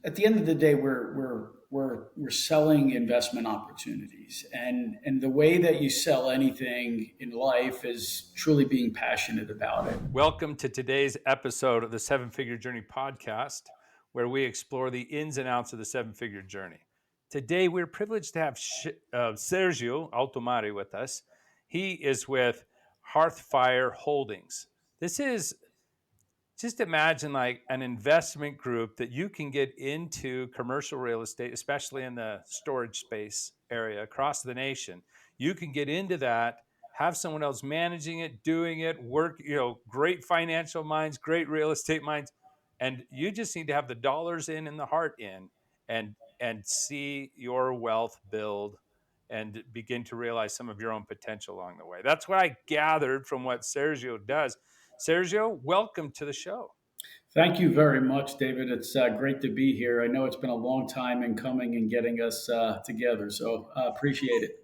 At the end of the day, we're selling investment opportunities, and the way that you sell anything in life is truly being passionate about it. Welcome to today's episode of the Seven Figure Journey podcast, where we explore the ins and outs of the seven figure journey. Today, we're privileged to have Sergio Altomare with us. He is with Hearthfire Holdings. This is just imagine like an investment group that you can get into commercial real estate, especially in the storage space area across the nation. You can get into that, have someone else managing it, doing it, work, great financial minds, great real estate minds. And you just need to have the dollars in and the heart in and see your wealth build and begin to realize some of your own potential along the way. That's what I gathered from what Sergio does. Sergio, welcome to the show. Thank you very much, David. It's great to be here. I know it's been a long time in coming and getting us together, so appreciate it.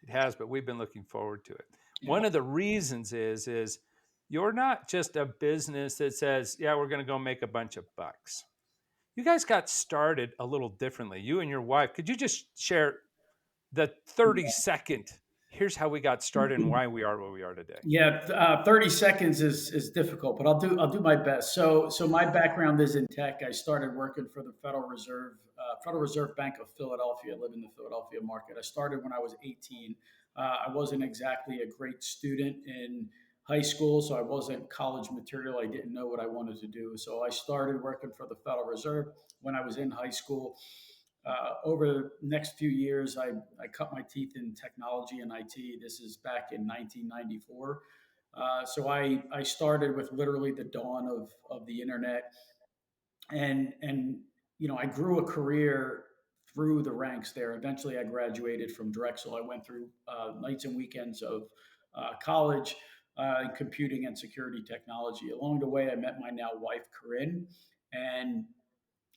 It has, but we've been looking forward to it. Yeah. One of the reasons is you're not just a business that says, "Yeah, we're going to go make a bunch of bucks." You guys got started a little differently. You and your wife. Could you just share the 30-second? Here's how we got started and why we are where we are today. Yeah, 30 seconds is difficult, but I'll do my best. So my background is in tech. I started working for the Federal Reserve Bank of Philadelphia. I live in the Philadelphia market. I started when I was 18. I wasn't exactly a great student in high school, so I wasn't college material. I didn't know what I wanted to do. So I started working for the Federal Reserve when I was in high school. Over the next few years, I cut my teeth in technology and IT. This is back in 1994. So I started with literally the dawn of the internet, and I grew a career through the ranks there. Eventually, I graduated from Drexel. I went through nights and weekends of college in computing and security technology. Along the way, I met my now wife, Corinne, and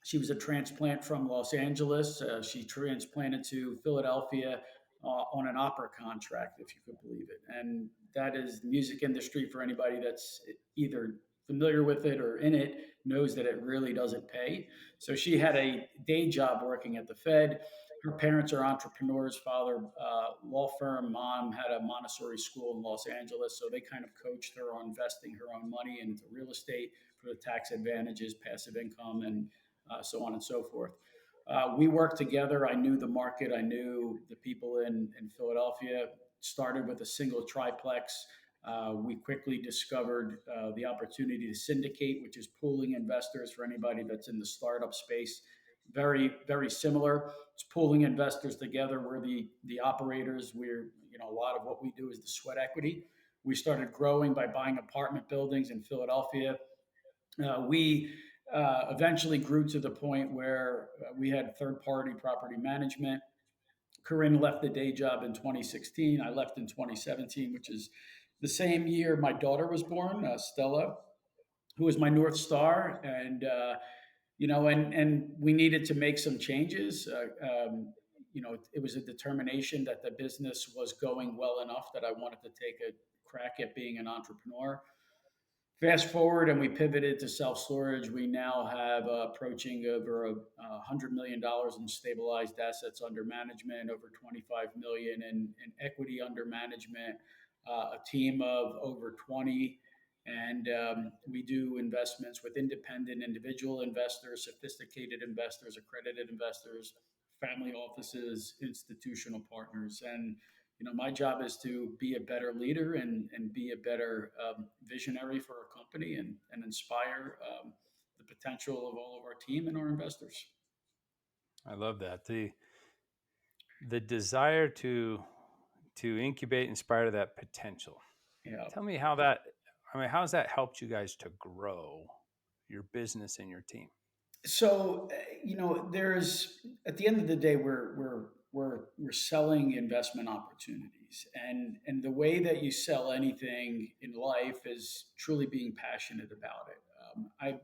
she was a transplant from Los Angeles. She transplanted to Philadelphia on an opera contract, if you could believe it. And that is the music industry. For anybody that's either familiar with it or in it, knows that it really doesn't pay. So she had a day job working at the Fed. Her parents are entrepreneurs. Father, law firm. Mom had a Montessori school in Los Angeles. So they kind of coached her on investing her own money into real estate for the tax advantages, passive income, and so on and so forth. We worked together. I knew the market. I knew the people in Philadelphia. Started with a single triplex. We quickly discovered the opportunity to syndicate, which is pooling investors for anybody that's in the startup space. Very, very similar. It's pooling investors together. We're the operators. A lot of what we do is the sweat equity. We started growing by buying apartment buildings in Philadelphia. We eventually grew to the point where we had third party property management. Corinne left the day job in 2016. I left in 2017, which is the same year my daughter was born, Stella, who was my North Star. And we needed to make some changes. It was a determination that the business was going well enough that I wanted to take a crack at being an entrepreneur. Fast forward, and we pivoted to self storage. We now have approaching over $100 million in stabilized assets under management, over 25 million in equity under management, a team of over 20. And we do investments with independent individual investors, sophisticated investors, accredited investors, family offices, institutional partners. And my job is to be a better leader and be a better visionary for our company and inspire the potential of all of our team and our investors. I love that. The desire to incubate, inspire that potential. Yeah. Tell me how that how has that helped you guys to grow your business and your team? So there's at the end of the day, we're selling investment opportunities, and the way that you sell anything in life is truly being passionate about it. I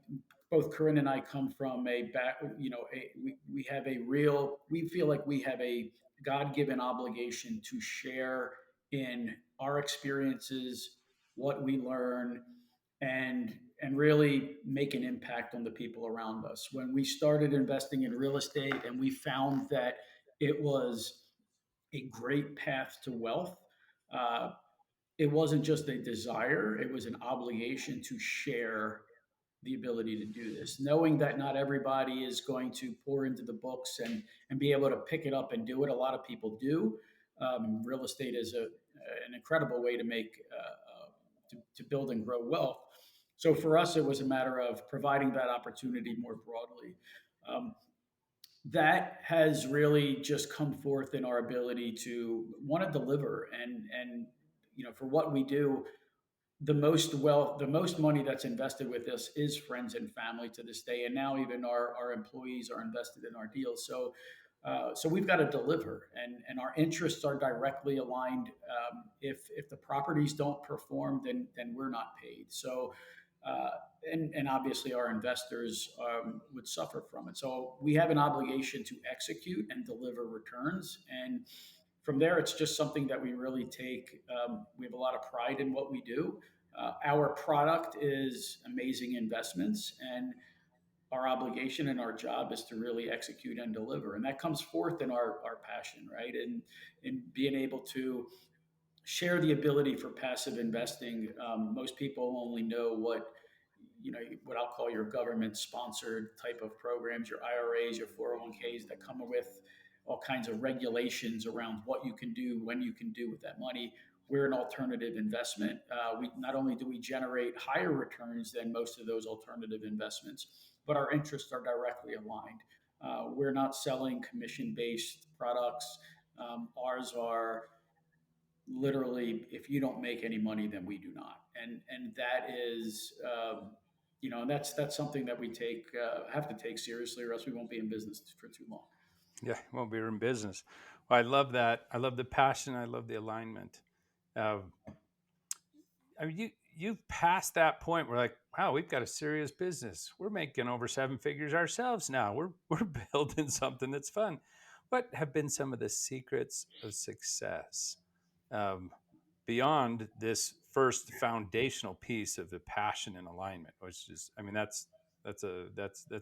Both Corinne and I come from a back, we have a real, we feel like we have a God given obligation to share in our experiences, what we learn, and and really make an impact on the people around us. When we started investing in real estate and we found that it was a great path to wealth, uh, it wasn't just a desire, it was an obligation to share the ability to do this, knowing that not everybody is going to pour into the books and be able to pick it up and do it. A lot of people do. Real estate is an incredible way to make to build and grow wealth. So for us, it was a matter of providing that opportunity more broadly. Um, that has really just come forth in our ability to want to deliver and for what we do, the most money that's invested with us is friends and family to this day, and now even our employees are invested in our deals. So we've got to deliver, and our interests are directly aligned. If the properties don't perform, then we're not paid. So. Uh, and obviously our investors would suffer from it. So we have an obligation to execute and deliver returns. And from there, it's just something that we really take. We have a lot of pride in what we do. Our product is amazing investments, and our obligation and our job is to really execute and deliver. And that comes forth in our passion, right? And in being able to share the ability for passive investing. Most people only know what I'll call your government sponsored type of programs, your IRAs, your 401ks that come with all kinds of regulations around what you can do, when you can do with that money. We're an alternative investment. We not only do we generate higher returns than most of those alternative investments, but our interests are directly aligned. We're not selling commission-based products. Ours are literally, if you don't make any money, then we do not, and that is that's something that we have to take seriously, or else we won't be in business for too long. Yeah, well, we're in business. Well, I love that. I love the passion. I love the alignment. Uh, I mean, you've passed that point where like, wow, we've got a serious business. We're making over seven figures ourselves now. We're building something that's fun. What have been some of the secrets of success um, beyond this first foundational piece of the passion and alignment? Which is, I mean, that's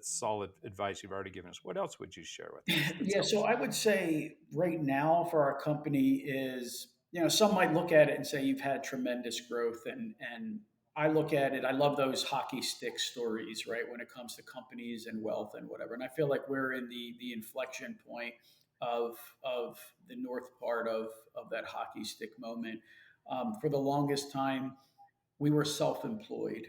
solid advice you've already given us. What else would you share with us that's Yeah, so helpful? I would say right now for our company is, some might look at it and say you've had tremendous growth, and I look at it, I love those hockey stick stories, right? When it comes to companies and wealth and whatever. And I feel like we're in the inflection point of the north part of that hockey stick moment. For the longest time, we were self-employed.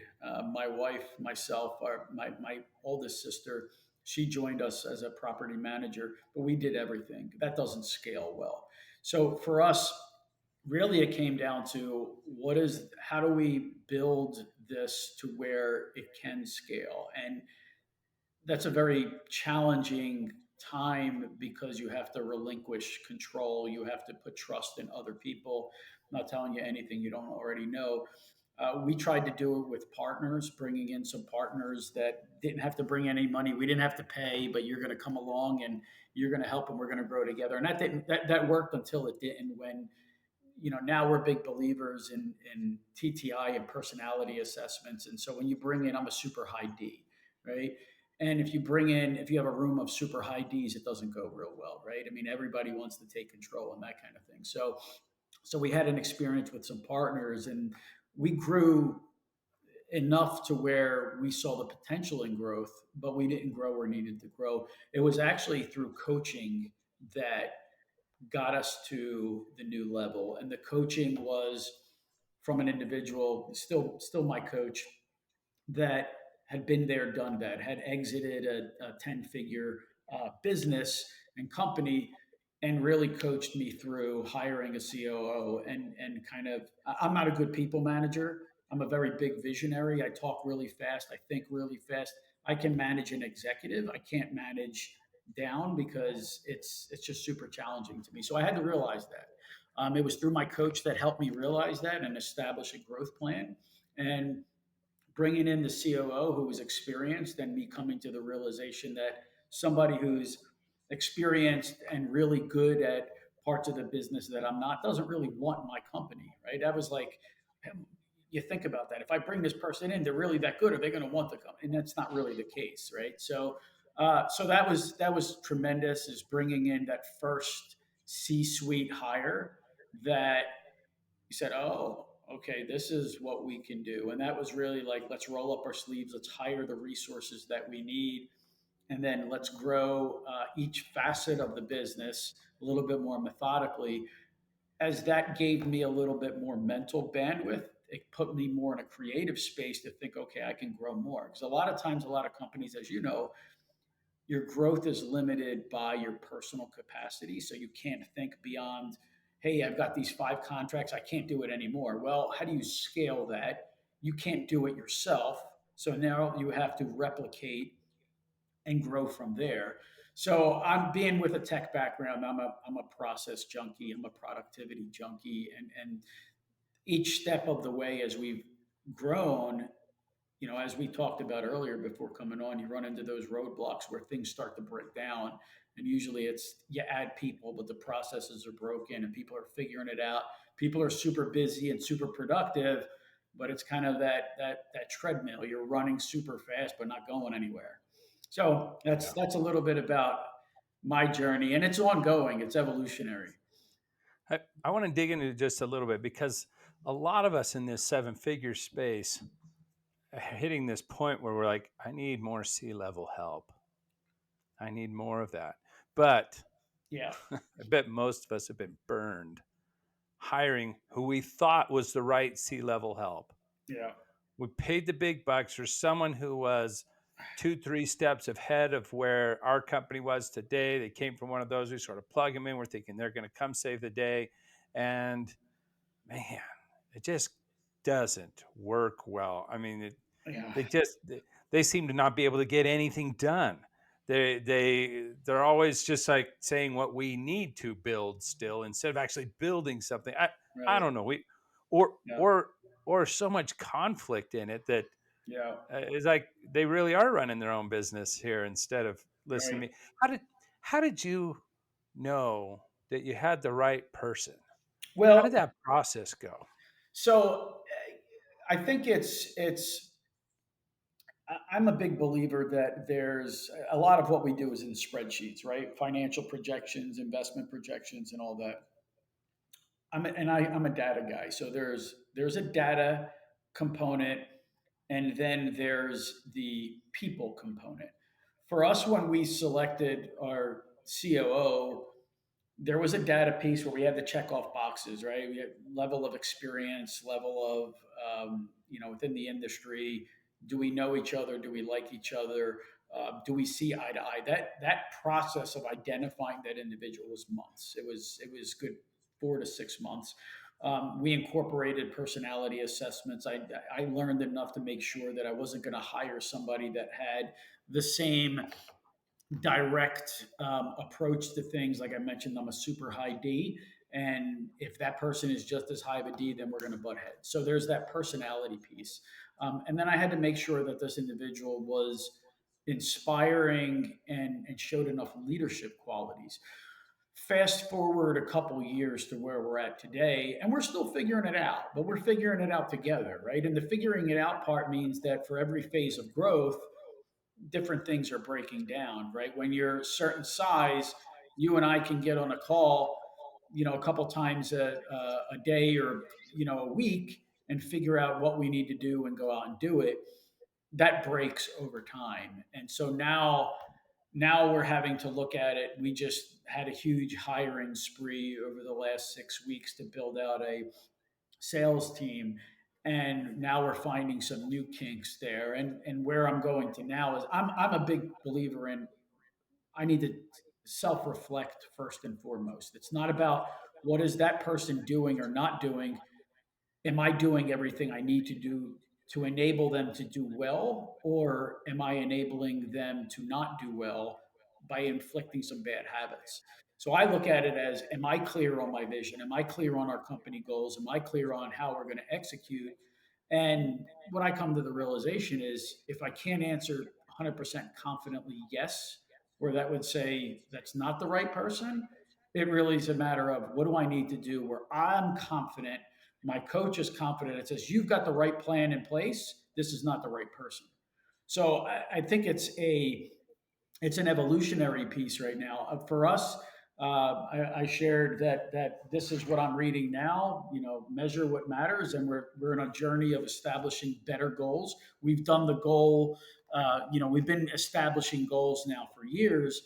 My wife, myself, my oldest sister, she joined us as a property manager, but we did everything. That doesn't scale well. So for us, really, it came down to how do we build this to where it can scale, and that's a very challenging time because you have to relinquish control. You have to put trust in other people. I'm not telling you anything you don't already know. We tried to do it with partners, bringing in some partners that didn't have to bring any money. We didn't have to pay, but you're going to come along and you're going to help, and we're going to grow together. And that worked until it didn't. When now we're big believers in TTI and personality assessments. And so when you bring in, I'm a super high D, right? And if you have a room of super high Ds, it doesn't go real well, right? I mean, everybody wants to take control and that kind of thing. So we had an experience with some partners, and we grew enough to where we saw the potential in growth, but we didn't grow where needed to grow. It was actually through coaching that got us to the new level. And the coaching was from an individual, still my coach, that had been there, done that, had exited a 10-figure business and company, and really coached me through hiring a COO. And kind of, I'm not a good people manager. I'm a very big visionary. I talk really fast. I think really fast. I can manage an executive. I can't manage down because it's just super challenging to me. So I had to realize that. It was through my coach that helped me realize that and establish a growth plan. And bringing in the COO who was experienced, and me coming to the realization that somebody who's experienced and really good at parts of the business that I'm not doesn't really want my company, right? That was like, you think about that. If I bring this person in, they're really that good. Are they going to want to come? And that's not really the case, right? So that was tremendous. Is bringing in that first C-suite hire that you said, oh, okay, this is what we can do, and that was really like, let's roll up our sleeves, let's hire the resources that we need, and then let's grow each facet of the business a little bit more methodically. As that gave me a little bit more mental bandwidth, it put me more in a creative space to think, okay, I can grow more. Because a lot of times, a lot of companies, as you know, your growth is limited by your personal capacity. So you can't think beyond, hey, I've got these 5 contracts, I can't do it anymore. Well, how do you scale that? You can't do it yourself. So now you have to replicate and grow from there. So I'm being with a tech background. I'm a process junkie. I'm a productivity junkie, and each step of the way as we've grown, as we talked about earlier before coming on, you run into those roadblocks where things start to break down, and usually it's you add people, but the processes are broken and people are figuring it out. People are super busy and super productive, but it's kind of that treadmill. You're running super fast but not going anywhere. So that's Yeah. that's a little bit about my journey, and it's ongoing. It's evolutionary. I want to dig into just a little bit because a lot of us in this seven figure space are hitting this point where we're like, I need more C-level help. I need more of that. But Yeah, I bet most of us have been burned hiring who we thought was the right C-level help. yeah, We paid the big bucks for someone who was 2, 3 steps ahead of where our company was today. They came from one of those. We sort of plug them in. We're thinking they're going to come save the day. And man, it just doesn't work well. I mean, yeah, they just they seem to not be able to get anything done. They're always just like saying what we need to build still instead of actually building something. I right, don't know. We or yeah, or or so much conflict in it that yeah, it's like they really are running their own business here instead of listening right. to me. How did you know that you had the right person? How did Well, that process go? so I think I'm a big believer that there's a lot of what we do is in spreadsheets, right? Financial projections, investment projections, and all that. I'm a data guy, so there's a data component, and then there's the people component. For us, when we selected our COO, there was a data piece where we had to check off boxes, right? We had level of experience, level of within the industry. Do we know each other? Do we like each other? Do we see eye to eye? That process of identifying that individual was months. It was good 4 to 6 months. We incorporated personality assessments. I learned enough to make sure that I wasn't going to hire somebody that had the same direct approach to things. Like I mentioned, I'm a super high D. And if that person is just as high of a D, then we're going to butt heads. So there's that personality piece. And then I had to make sure that this individual was inspiring and showed enough leadership qualities. Fast forward a couple years to where we're at today, and we're still figuring it out, but we're figuring it out together, right? And the figuring it out part means that for every phase of growth, different things are breaking down, right? When you're a certain size, you and I can get on a call, a couple times a day or, a week and figure out what we need to do and go out and do it. That breaks over time. And so now we're having to look at it. We just had a huge hiring spree over the last 6 weeks to build out a sales team, and now we're finding some new kinks there. And where I'm going to now is I'm a big believer in, I need to self reflect first and foremost. It's not about what is that person doing or not doing. Am I doing everything I need to do to enable them to do well, or am I enabling them to not do well by inflicting some bad habits? So I look at it as, am I clear on my vision? Am I clear on our company goals? Am I clear on how we're going to execute? And what I come to the realization is, if I can't answer 100% confidently yes, or that would say that's not the right person, it really is a matter of, what do I need to do where I'm confident My coach is confident. It says, you've got the right plan in place. This is not the right person. So I think it's an evolutionary piece right now. For us, I shared that this is what I'm reading now. Measure what matters, and we're in a journey of establishing better goals. We've done the goal. We've been establishing goals now for years,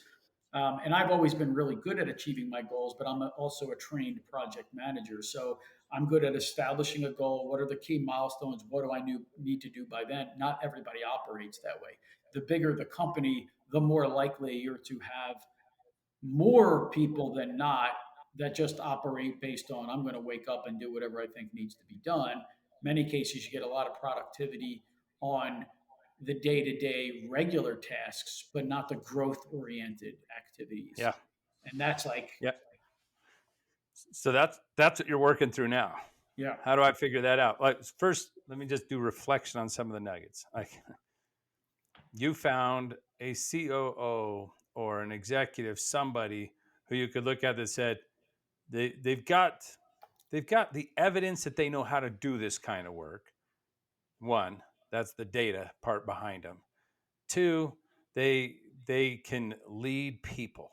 and I've always been really good at achieving my goals. But I'm also a trained project manager, so I'm good at establishing a goal. What are the key milestones? What do I need to do by then? Not everybody operates that way. The bigger the company, the more likely you're to have more people than not that just operate based on, I'm going to wake up and do whatever I think needs to be done. Many cases, you get a lot of productivity on the day to day regular tasks, but not the growth oriented activities. Yeah. And that's like, Yeah. So that's what you're working through now. yeah, How do I figure that out? Like, first, let me just do reflection on some of the nuggets. Like, you found a COO or an executive, somebody who you could look at that said they've got the evidence that they know how to do this kind of work. One, that's the data part behind them. Two, they can lead people.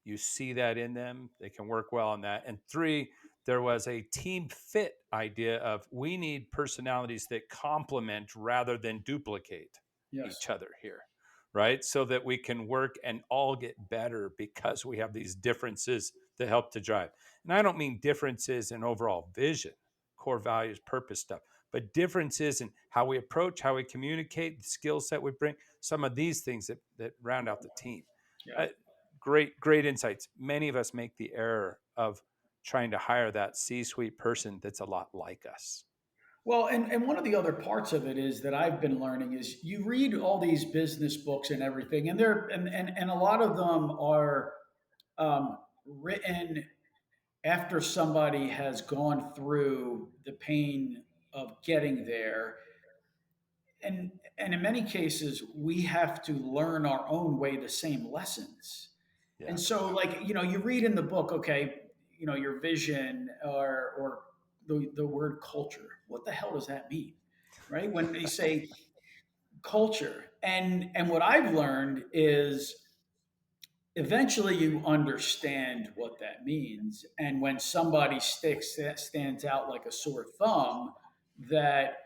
You see that in them. They can work well on that. And three, there was a team fit idea of we need personalities that complement rather than duplicate yes, each other here, right? So that we can work and all get better because we have these differences that help to drive. And I don't mean differences in overall vision, core values, purpose stuff, but differences in how we approach, how we communicate, the skill set we bring, some of these things that round out the team. yeah. Uh, great insights. Many of us make the error of trying to hire that C-suite person that's a lot like us. Well, and one of the other parts of it is that I've been learning is you read all these business books and everything, and and a lot of them are written after somebody has gone through the pain of getting there, and in many cases we have to learn our own way the same lessons. Yeah. And so, like, you read in the book, okay, your vision, or the word culture, what the hell does that mean, right? When they say culture, and what I've learned is eventually you understand what that means. And when somebody sticks that stands out like a sore thumb, that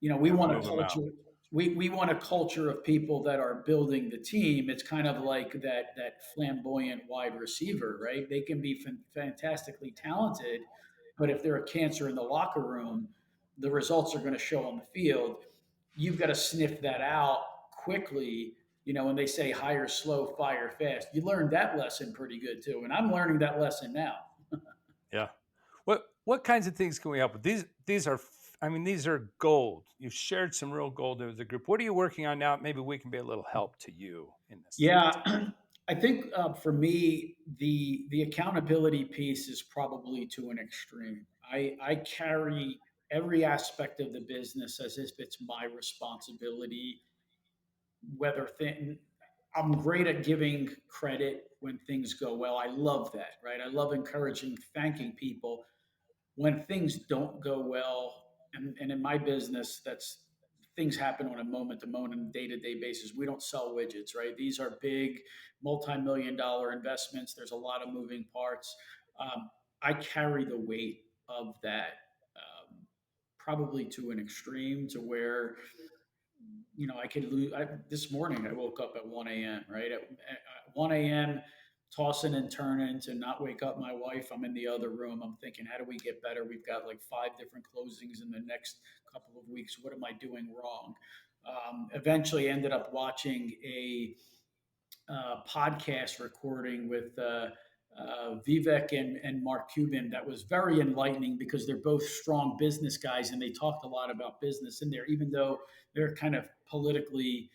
we Yeah. want a Move them out. culture. We want a culture of people that are building the team. It's kind of like that flamboyant wide receiver, right? They can be fantastically talented, but if they're a cancer in the locker room, the results are going to show on the field. You've got to sniff that out quickly. When they say hire slow, fire fast, you learned that lesson pretty good too. And I'm learning that lesson now. Yeah. What kinds of things can we help with? These are I mean, these are gold. You've shared some real gold with the group. What are you working on now? Maybe we can be a little help to you in this Yeah, time. I think for me, the accountability piece is probably to an extreme. I carry every aspect of the business as if it's my responsibility. Whether I'm great at giving credit when things go well. I love that, right? I love encouraging, thanking people when things don't go well. And in my business, that's things happen on a moment to moment, day to day basis. We don't sell widgets, right? These are big, multi-million dollar investments. There's a lot of moving parts. I carry the weight of that, probably to an extreme, to where I could lose. This morning, I woke up at 1 a.m., right? At 1 a.m., tossing and turning to not wake up my wife. I'm in the other room. I'm thinking, how do we get better? We've got like 5 different closings in the next couple of weeks. What am I doing wrong? Eventually ended up watching a podcast recording with Vivek and Mark Cuban that was very enlightening, because they're both strong business guys and they talked a lot about business in there, even though they're kind of politically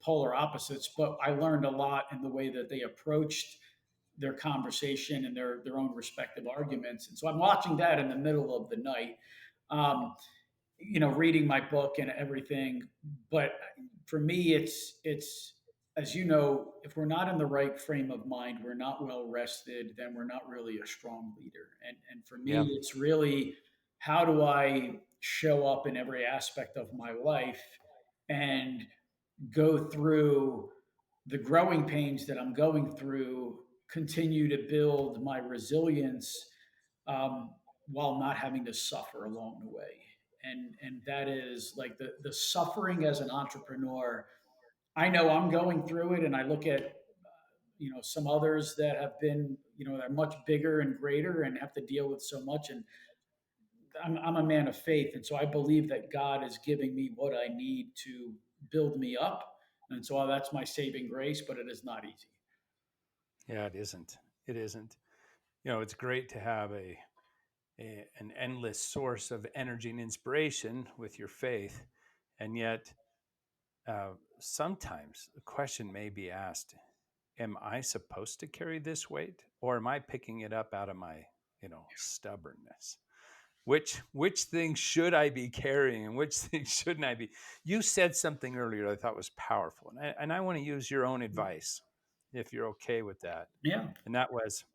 polar opposites. But I learned a lot in the way that they approached their conversation and their own respective arguments. And so I'm watching that in the middle of the night. Um, reading my book and everything. But for me, it's as you know, if we're not in the right frame of mind, we're not well rested, then we're not really a strong leader. And for Yeah. me, it's really how do I show up in every aspect of my life and go through the growing pains that I'm going through, continue to build my resilience, um, while not having to suffer along the way. And that is like the suffering as an entrepreneur. I know I'm going through it, and I look at some others that have been, they're much bigger and greater and have to deal with so much. And I'm a man of faith, and so I believe that God is giving me what I need to build me up, and so that's my saving grace. But it is not easy. Yeah, it isn't. It isn't. It's great to have an endless source of energy and inspiration with your faith, and yet sometimes the question may be asked: am I supposed to carry this weight, or am I picking it up out of my, stubbornness? Which things should I be carrying, and which things shouldn't I be? You said something earlier I thought was powerful, and I want to use your own advice, if you're okay with that. Yeah, And that was,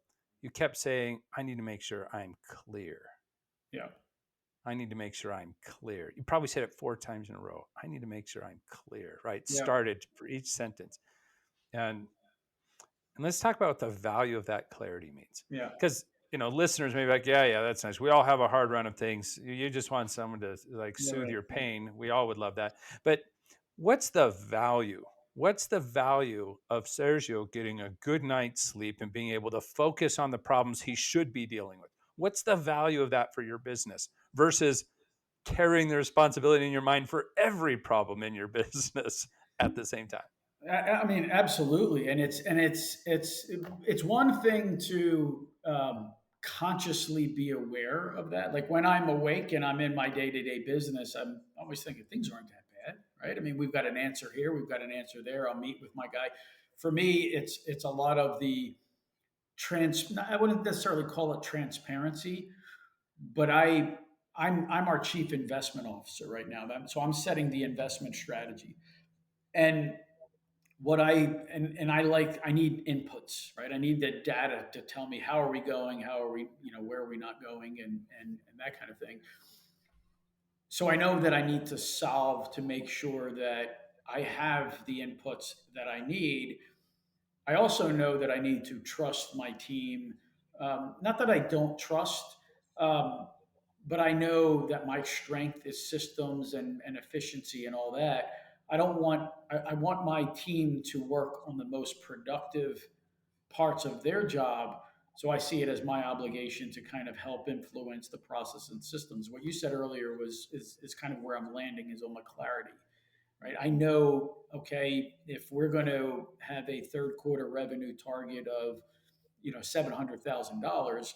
you kept saying, I need to make sure I'm clear. yeah, I need to make sure I'm clear. You probably said it 4 times in a row. I need to make sure I'm clear, right? yeah, Started for each sentence. And And let's talk about what the value of that clarity means. yeah, Because, listeners may be like, yeah, yeah, that's nice. We all have a hard run of things. You just want someone to like you're soothe right. your pain. We all would love that. But what's the value? What's the value of Sergio getting a good night's sleep and being able to focus on the problems he should be dealing with? What's the value of that for your business versus carrying the responsibility in your mind for every problem in your business at the same time? I mean, absolutely, and it's one thing to consciously be aware of that. Like when I'm awake and I'm in my day to day business, I'm always thinking things aren't that bad, right? I mean, we've got an answer here, we've got an answer there. I'll meet with my guy. For me, it's a lot of the I wouldn't necessarily call it transparency, but I'm our chief investment officer right now. So I'm setting the investment strategy. And what I need inputs, right? I need the data to tell me how are we going, how are we, where are we not going, and that kind of thing. So I know that I need to solve to make sure that I have the inputs that I need. I also know that I need to trust my team. Not that I don't trust, um, but I know that my strength is systems and efficiency and all that. I want my team to work on the most productive parts of their job. So I see it as my obligation to kind of help influence the process and systems. What you said earlier is kind of where I'm landing, is on the clarity, right? I know, okay, if we're going to have a third quarter revenue target of, $700,000,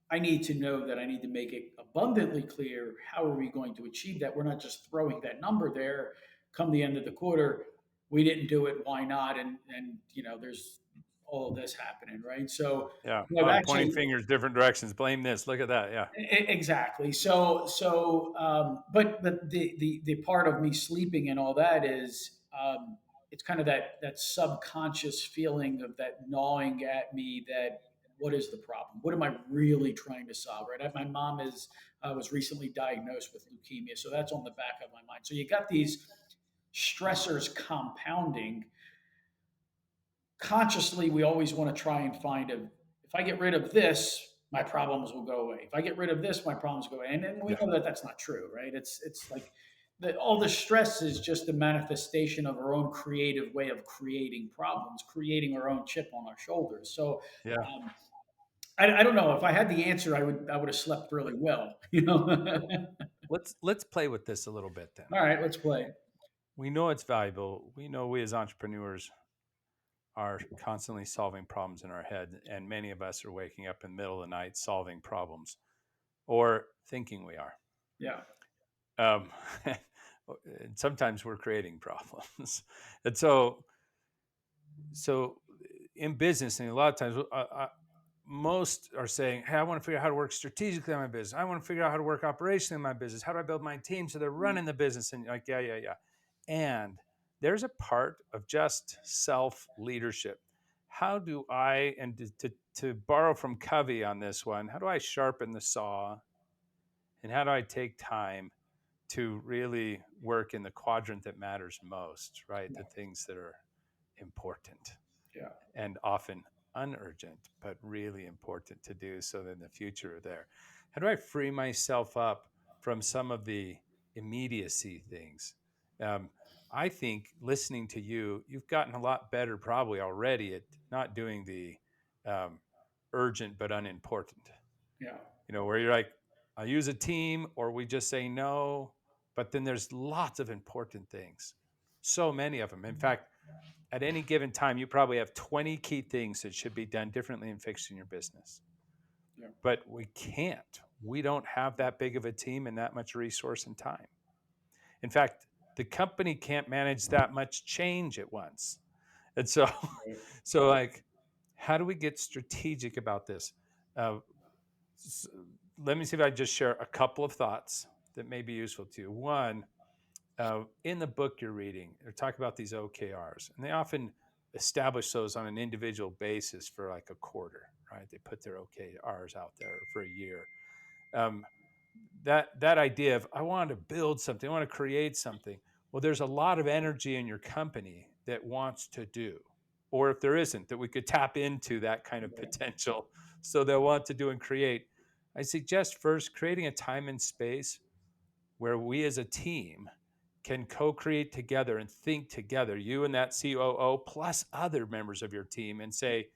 I need to know that I need to make it abundantly clear how are we going to achieve that. We're not just throwing that number there. Come the end of the quarter, we didn't do it. Why not? And there's all of this happening, right? So Yeah. I've Pointing actually fingers, different directions. Blame this. Look at that. Yeah. Exactly. But the part of me sleeping and all that is, it's kind of that subconscious feeling of that gnawing at me, that what is the problem? What am I really trying to solve? Right. My mom is was recently diagnosed with leukemia, so that's on the back of my mind. So you got these stressors compounding. Consciously, we always want to try and find a, if I get rid of this, my problems will go away. If I get rid of this, my problems go away. And we Yeah. know that that's not true, right? It's like all the stress is just a manifestation of our own creative way of creating problems, creating our own chip on our shoulders. So Yeah. um, I don't know if I had the answer, I would have slept really well, Let's play with this a little bit then. All right, let's play. We know it's valuable. We know we as entrepreneurs are constantly solving problems in our head, and many of us are waking up in the middle of the night solving problems or thinking we are. Yeah, Um, and sometimes we're creating problems, and so in business, and a lot of times, most are saying, "Hey, I want to figure out how to work strategically on my business. I want to figure out how to work operationally in my business. How do I build my team so they're running the business?" And like, yeah, yeah, yeah. And there's a part of just self leadership. How do I, and to borrow from Covey on this one, how do I sharpen the saw And how do I take time to really work in the quadrant that matters most, right? The things that are important Yeah. and often unurgent, but really important to do so that in the future are there. How do I free myself up from some of the immediacy things? Um, I think listening to you, you've gotten a lot better probably already at not doing the um, urgent but unimportant. Yeah. Where you're like, I use a team, or we just say no. But then there's lots of important things, so many of them. In fact, at any given time, you probably have 20 key things that should be done differently in fixing your business. Yeah. But we can't. We don't have that big of a team and that much resource and time. In fact, the company can't manage that much change at once. And so, Right. so like, how do we get strategic about this? Uh, s- Let me see if I just share a couple of thoughts that may be useful to you. One, in the book you're reading, they're talking about these OKRs, and they often establish those on an individual basis for like a quarter, right? They put their OKRs out there for a year. Um, that idea of I want to build something, I want to create something. Well, there's a lot of energy in your company that wants to do, or if there isn't, that we could tap into that kind of Right. potential. So they'll want to do and create. I suggest first creating a time and space where we as a team can co-create together and think together, you and that COO plus other members of your team, and say,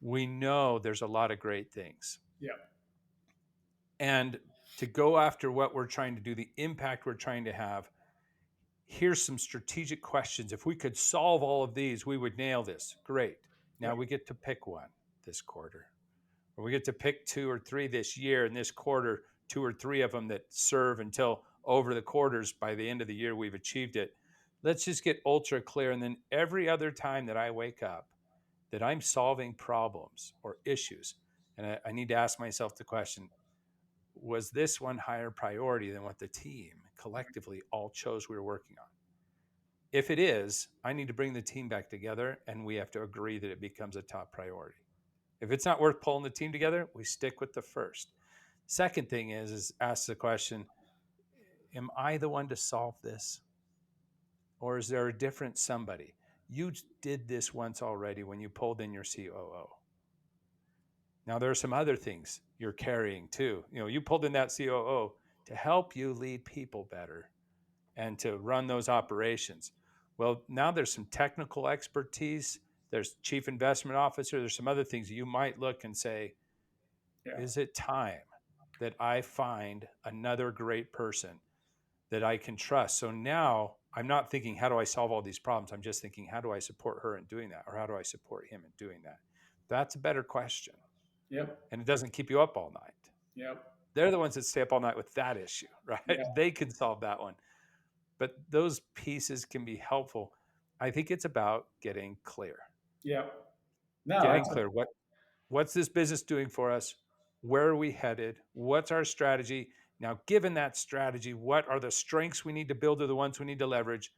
we know there's a lot of great things. Yeah. And to go after what we're trying to do, the impact we're trying to have, here's some strategic questions. If we could solve all of these, we would nail this. Great. Yeah. Now we get to pick one this quarter, or we get to pick two or three this year, and this quarter, two or three of them that serve until over the quarters by the end of the year we've achieved it. Let's just get ultra clear. And then every other time that I wake up, that I'm solving problems or issues, and I need to ask myself the question, was this one higher priority than what the team collectively all chose we were working on? If it is, I need to bring the team back together and we have to agree that it becomes a top priority. If it's not worth pulling the team together, we stick with the first. Second thing is ask the question, am I the one to solve this? Or is there a different somebody? You did this once already when you pulled in your COO. Now there are some other things you're carrying too. You pulled in that COO to help you lead people better and to run those operations. Well, now there's some technical expertise. There's chief investment officer. There's some other things you might look and say, Yeah. is it time that I find another great person that I can trust? So now I'm not thinking, how do I solve all these problems? I'm just thinking, how do I support her in doing that? Or how do I support him in doing that? That's a better question. Yep. And it doesn't keep you up all night. Yep. They're the ones that stay up all night with that issue, right? Yeah. They can solve that one. But those pieces can be helpful. I think it's about getting clear. Yep. No, Getting that's clear. What's this business doing for us? Where are we headed? What's our strategy? Now, given that strategy, what are the strengths we need to build or the ones we need to leverage?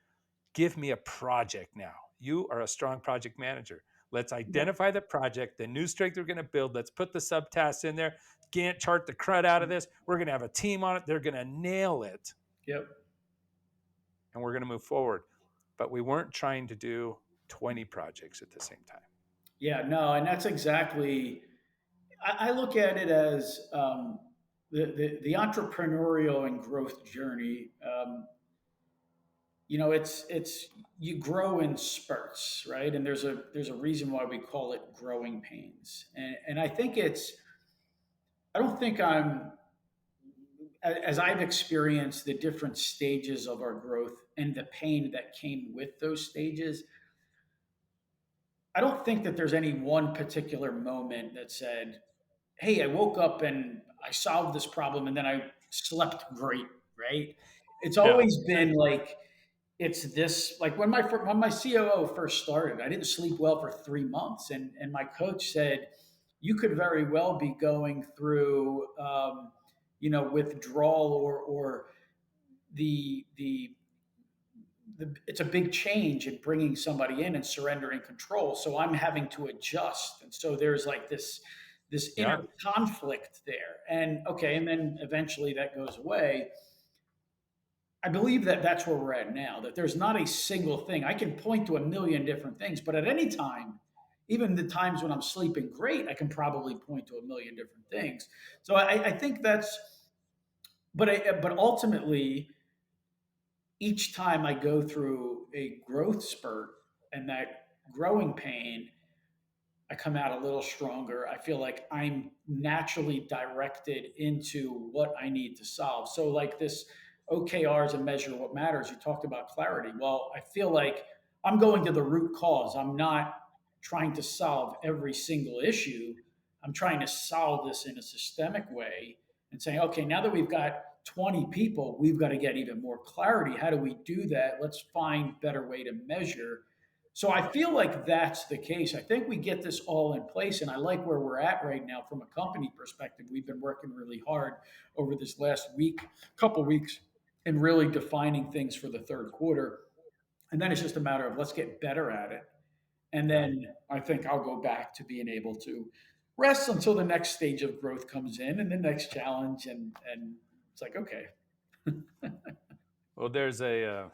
Give me a project now. You are a strong project manager. Let's yeah. identify the project, the new strength we're going to build. Let's put the subtasks in there. Gantt chart the crud out of this. We're going to have a team on it. They're going to nail it, Yep. and we're going to move forward. But we weren't trying to do 20 projects at the same time. Yeah. No, and that's exactly. I look at it as the entrepreneurial and growth journey. It's you grow in spurts, right? And there's a reason why we call it growing pains. And I think it's I don't think I'm as I've experienced the different stages of our growth and the pain that came with those stages. I don't think that there's any one particular moment that said, "Hey, I woke up and I solved this problem and then I slept great," right? It's Yeah. always been like it's this like when my COO first started, I didn't sleep well for 3 months, and my coach said you could very well be going through withdrawal or the it's a big change in bringing somebody in and surrendering control. So I'm having to adjust, and so there's like this inner Yeah. conflict there. And okay, and then eventually that goes away. I believe that that's where we're at now, that there's not a single thing. I can point to a million different things, but at any time, even the times when I'm sleeping great, I can probably point to a million different things. So I think that's, but ultimately, each time I go through a growth spurt and that growing pain, I come out a little stronger. I feel like I'm naturally directed into what I need to solve. So, like this OKRs and measure what matters, you talked about clarity. Well, I feel like I'm going to the root cause. I'm not trying to solve every single issue. I'm trying to solve this in a systemic way and saying, okay, now that we've got 20 people, we've got to get even more clarity. How do we do that? Let's find better way to measure. So I feel like that's the case. I think we get this all in place, and I like where we're at right now from a company perspective. We've been working really hard over this last week, couple weeks, and really defining things for the third quarter. And then it's just a matter of let's get better at it. And Yeah. then I think I'll go back to being able to rest until the next stage of growth comes in and the next challenge. And it's like, okay, Well, there's a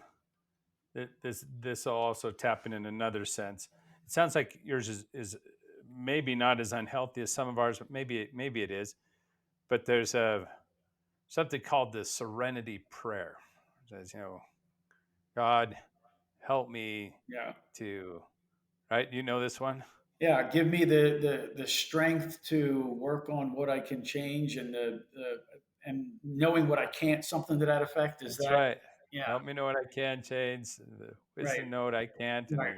this will also tap in another sense. It sounds like yours is maybe not as unhealthy as some of ours, but maybe it is. But there's a something called the serenity prayer. It says, God, help me yeah. to, right? You know this one? Yeah, give me the strength to work on what I can change and the and knowing what I can't, something to that effect. Is That's that right. yeah, Help me know what I can change, the right, wisdom know what I can't, and right,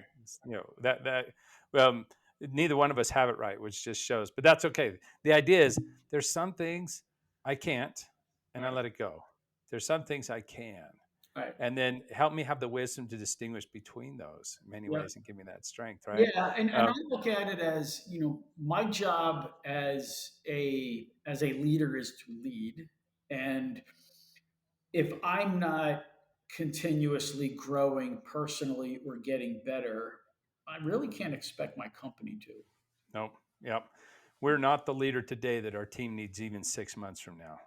that. Well, neither one of us have it right, which just shows. But that's okay. The idea is there's some things I can't, and I right, let it go. There's some things I can, right. and then help me have the wisdom to distinguish between those in many Yeah. ways, and give me that strength. Right? Yeah, and I Um, look at it as, my job as a leader is to lead. And if I'm not continuously growing personally or getting better, I really can't expect my company to. no. Yep. We're not the leader today that our team needs even 6 months from now.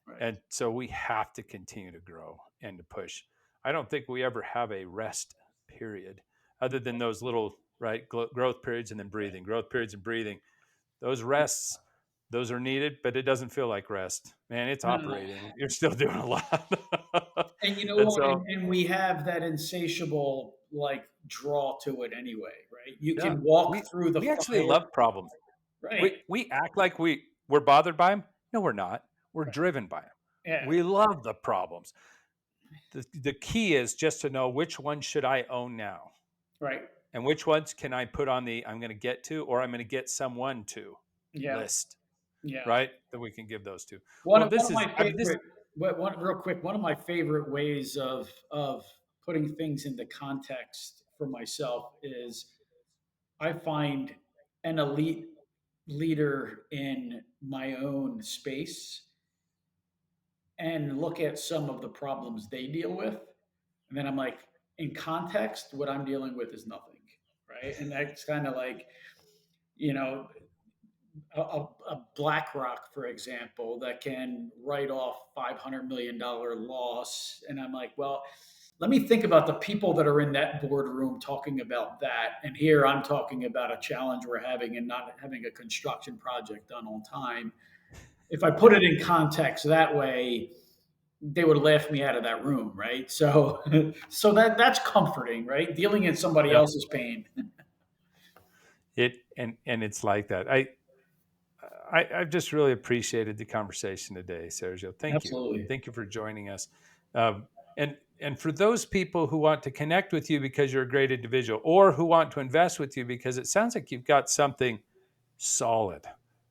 Right. And so we have to continue to grow and to push. I don't think we ever have a rest period other than those little, right, growth periods and then breathing, growth periods and breathing. Those rests, those are needed, but it doesn't feel like rest. Man, it's No. operating. You're still doing a lot. And you know And what? so, And we have that insatiable like draw to it anyway, right? You yeah, can walk we through the we actually fire, love problems. right? We act like we're bothered by them. No, we're not. We're Right. driven by them. Yeah, We love the problems. The key is just to know which one should I own now right. and which ones can I put on the I'm going to get to or I'm going to get someone to Yeah, list, yeah. right? That we can give those to. One Well, of one this of is my I mean this favorite, one real quick, one of my favorite ways of putting things into context for myself is I find an elite leader in my own space and look at some of the problems they deal with. And then I'm like, in context, what I'm dealing with is nothing. Right. And that's kind of like, you know, a BlackRock, for example, that can write off $500 million loss. And I'm like, well, let me think about the people that are in that boardroom talking about that. And here I'm talking about a challenge we're having and not having a construction project done on time. If I put yeah. it in context that way, they would laugh me out of that room, right? So, so that's comforting, right? Dealing in somebody Yeah. else's pain. And it's like that. I've just really appreciated the conversation today, Sergio. Thank you. Absolutely. Thank you for joining us. And for those people who want to connect with you because you're a great individual, or who want to invest with you because it sounds like you've got something solid,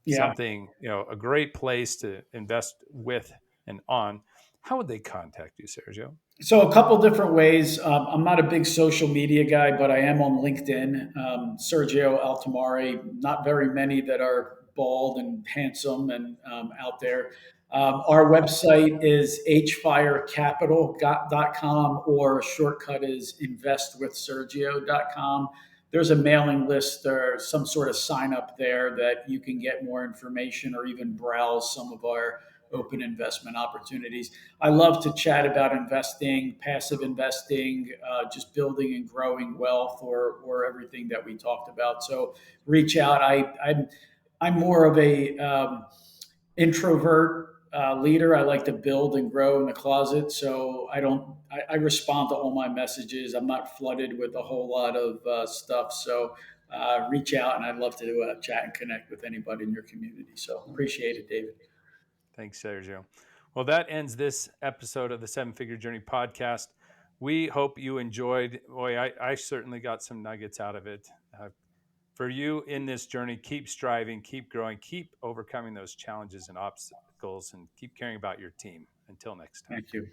Yeah. something a great place to invest with and on. How would they contact you, Sergio? So a couple different ways. I'm not a big social media guy, but I am on LinkedIn. Sergio Altomare. Not very many that are bald and handsome and out there. Our website is hfirecapital.com or shortcut is investwithsergio.com. there's a mailing list or some sort of sign up there that you can get more information or even browse some of our open investment opportunities. I love to chat about investing, passive investing, just building and growing wealth, or everything that we talked about. So reach out. I'm more of a introvert leader. I like to build and grow in the closet, so I don't. I respond to all my messages. I'm not flooded with a whole lot of stuff. So reach out, and I'd love to chat and connect with anybody in your community. So appreciate it, David. Thanks, Sergio. Well, that ends this episode of the Seven Figure Journey podcast. We hope you enjoyed. Boy, I certainly got some nuggets out of it. For you in this journey, keep striving, keep growing, keep overcoming those challenges and obstacles, and keep caring about your team. Until next time. Thank you.